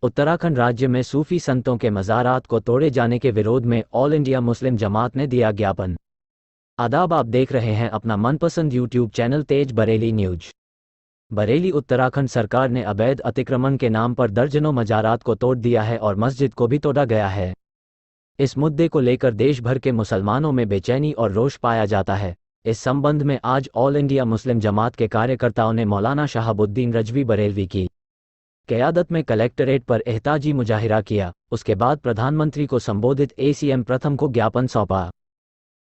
उत्तराखंड राज्य में सूफी संतों के मज़ारात को तोड़े जाने के विरोध में ऑल इंडिया मुस्लिम जमात ने दिया ज्ञापन। आदाब, आप देख रहे हैं अपना मनपसंद यूट्यूब चैनल तेज बरेली न्यूज। बरेली उत्तराखंड सरकार ने अवैध अतिक्रमण के नाम पर दर्जनों मज़ारात को तोड़ दिया है और मस्जिद को भी तोड़ा गया है। इस मुद्दे को लेकर देश भर के मुसलमानों में बेचैनी और रोष पाया जाता है। इस संबंध में आज ऑल इंडिया मुस्लिम जमात के कार्यकर्ताओं ने मौलाना शहाबुद्दीन रजवी बरेलवी की क़यादत में कलेक्टरेट पर एहताजी मुजाहिरा किया। उसके बाद प्रधानमंत्री को संबोधित ACM प्रथम को ज्ञापन सौंपा।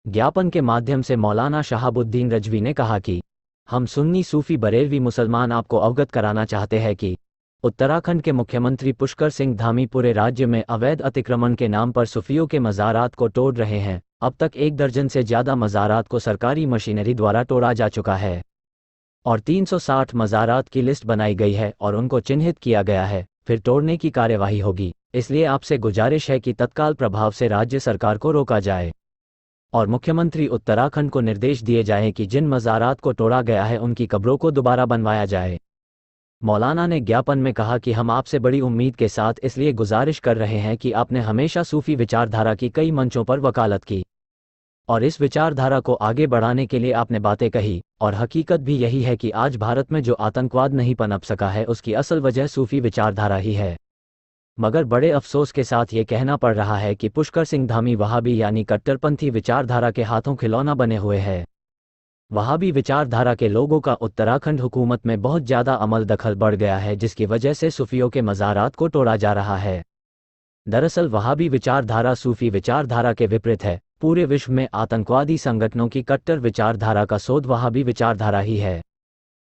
ज्ञापन के माध्यम से मौलाना शहाबुद्दीन रजवी ने कहा कि हम सुन्नी सूफी बरेलवी मुसलमान आपको अवगत कराना चाहते हैं कि उत्तराखंड के मुख्यमंत्री पुष्कर सिंह धामी पूरे राज्य में अवैध अतिक्रमण के नाम पर सूफियों के मज़ारात को तोड़ रहे हैं। अब तक 1 दर्जन से ज़्यादा मज़ारात को सरकारी मशीनरी द्वारा तोड़ा जा चुका है और 360 मज़ारात की लिस्ट बनाई गई है और उनको चिन्हित किया गया है। फिर तोड़ने की कार्यवाही होगी। इसलिए आपसे गुजारिश है कि तत्काल प्रभाव से राज्य सरकार को रोका जाए और मुख्यमंत्री उत्तराखंड को निर्देश दिए जाएं कि जिन मज़ारात को तोड़ा गया है उनकी कब्रों को दोबारा बनवाया जाए। मौलाना ने ज्ञापन में कहा कि हम आपसे बड़ी उम्मीद के साथ इसलिए गुजारिश कर रहे हैं कि आपने हमेशा सूफी विचारधारा की कई मंचों पर वकालत की और इस विचारधारा को आगे बढ़ाने के लिए आपने बातें कही, और हकीकत भी यही है कि आज भारत में जो आतंकवाद नहीं पनप सका है उसकी असल वजह सूफी विचारधारा ही है। मगर बड़े अफसोस के साथ ये कहना पड़ रहा है कि पुष्कर सिंह धामी वहाबी यानी कट्टरपंथी विचारधारा के हाथों खिलौना बने हुए हैं। वहाबी विचारधारा के लोगों का उत्तराखंड हुकूमत में बहुत ज़्यादा अमल दखल बढ़ गया है, जिसकी वजह से सूफियों के मज़ारात को तोड़ा जा रहा है। दरअसल वहाबी विचारधारा सूफी विचारधारा के विपरीत है। पूरे विश्व में आतंकवादी संगठनों की कट्टर विचारधारा का स्रोत वहाबी विचारधारा ही है।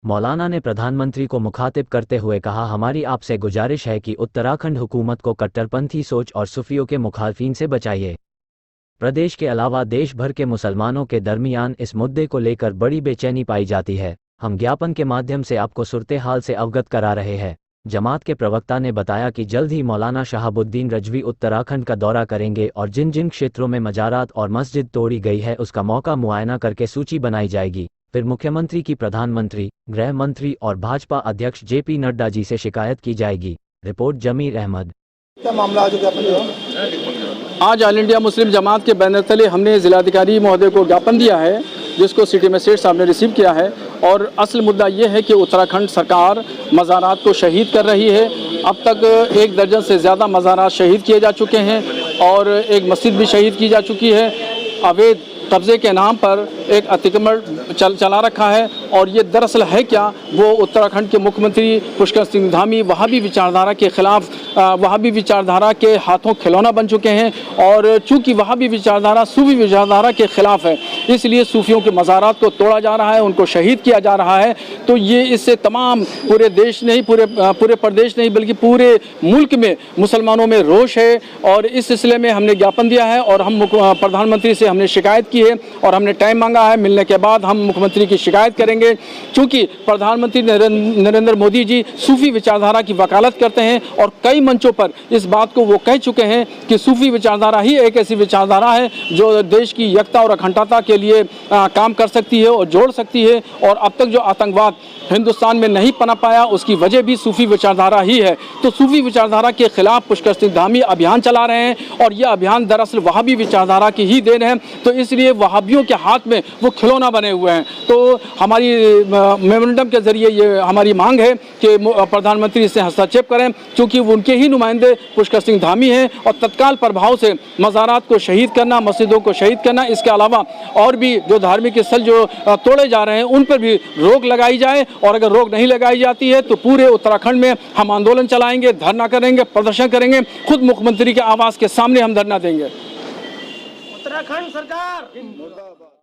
मौलाना ने प्रधानमंत्री को मुखातिब करते हुए कहा, हमारी आपसे गुजारिश है कि उत्तराखंड हुकूमत को कट्टरपंथी सोच और सूफियों के मुखालफिन से बचाइए। प्रदेश के अलावा देश भर के मुसलमानों के दरमियान इस मुद्दे को लेकर बड़ी बेचैनी पाई जाती है। हम ज्ञापन के माध्यम से आपको सूरत हाल से अवगत करा रहे हैं। जमात के प्रवक्ता ने बताया कि जल्द ही मौलाना शहाबुद्दीन रजवी उत्तराखंड का दौरा करेंगे और जिन जिन क्षेत्रों में मज़ारात और मस्जिद तोड़ी गई है उसका मौका मुआयना करके सूची बनाई जाएगी। फिर मुख्यमंत्री की प्रधानमंत्री, गृह मंत्री और भाजपा अध्यक्ष JP नड्डा जी से शिकायत की जाएगी। रिपोर्ट जमीर अहमद। क्या मामला आज ऑल इंडिया मुस्लिम जमात के बैनर तले हमने जिलाधिकारी महोदय को ज्ञापन दिया है, जिसको सिटी मजिस्ट्रेट साहब ने रिसीव किया है। और असल मुद्दा ये है कि उत्तराखंड सरकार मज़ारात को शहीद कर रही है। अब तक 1 दर्जन से ज़्यादा मज़ारात शहीद किए जा चुके हैं और एक मस्जिद भी शहीद की जा चुकी है। अवैध कब्ज़े के नाम पर एक अतिक्रमण चला रखा है और ये दरअसल है क्या, वो उत्तराखंड के मुख्यमंत्री पुष्कर सिंह धामी वहाबी विचारधारा के ख़िलाफ़ वहाबी विचारधारा के हाथों खिलौना बन चुके हैं। और चूँकि वहाबी विचारधारा सूफी विचारधारा के ख़िलाफ़ है, इसलिए सूफियों के मज़ारात को तोड़ा जा रहा है, उनको शहीद किया जा रहा है। तो ये इससे तमाम पूरे देश नहीं, पूरे प्रदेश नहीं बल्कि पूरे मुल्क में मुसलमानों में रोष है। और इस सिलसिले में हमने ज्ञापन दिया है और हम प्रधानमंत्री से हमने शिकायत की है और हमने टाइम मांगा है। मिलने के बाद हम मुख्यमंत्री की शिकायत करेंगे। चूँकि प्रधानमंत्री नरेंद्र मोदी जी सूफी विचारधारा की वकालत करते हैं और कई मंचों पर इस बात को वो कह चुके हैं कि सूफी विचारधारा ही एक ऐसी विचारधारा है जो देश की एकता और अखंडता के लिए काम कर सकती है और जोड़ सकती है। और अब तक जो आतंकवाद हिंदुस्तान में नहीं पनप पाया उसकी वजह भी सूफी विचारधारा ही है। तो सूफी विचारधारा के खिलाफ पुष्कर सिंह धामी अभियान चला रहे हैं और यह अभियान दरअसल वहाबी विचारधारा की ही देन है। तो इसलिए वहाबियों के हाथ में वो खिलौना बने हुए हैं। तो हमारी मेमोरेंडम के जरिए ये हमारी मांग है कि प्रधानमंत्री इससे हस्तक्षेप करें, क्योंकि वो उनके ही नुमाइंदे पुष्कर सिंह धामी हैं। और तत्काल प्रभाव से मज़ारात को शहीद करना, मस्जिदों को शहीद करना, इसके अलावा और भी जो धार्मिक स्थल जो तोड़े जा रहे हैं उन पर भी रोक लगाई जाए। और अगर रोक नहीं लगाई जाती है तो पूरे उत्तराखंड में हम आंदोलन चलाएंगे, धरना करेंगे, प्रदर्शन करेंगे। खुद मुख्यमंत्री के आवास के सामने हम धरना देंगे। उत्तराखंड सरकार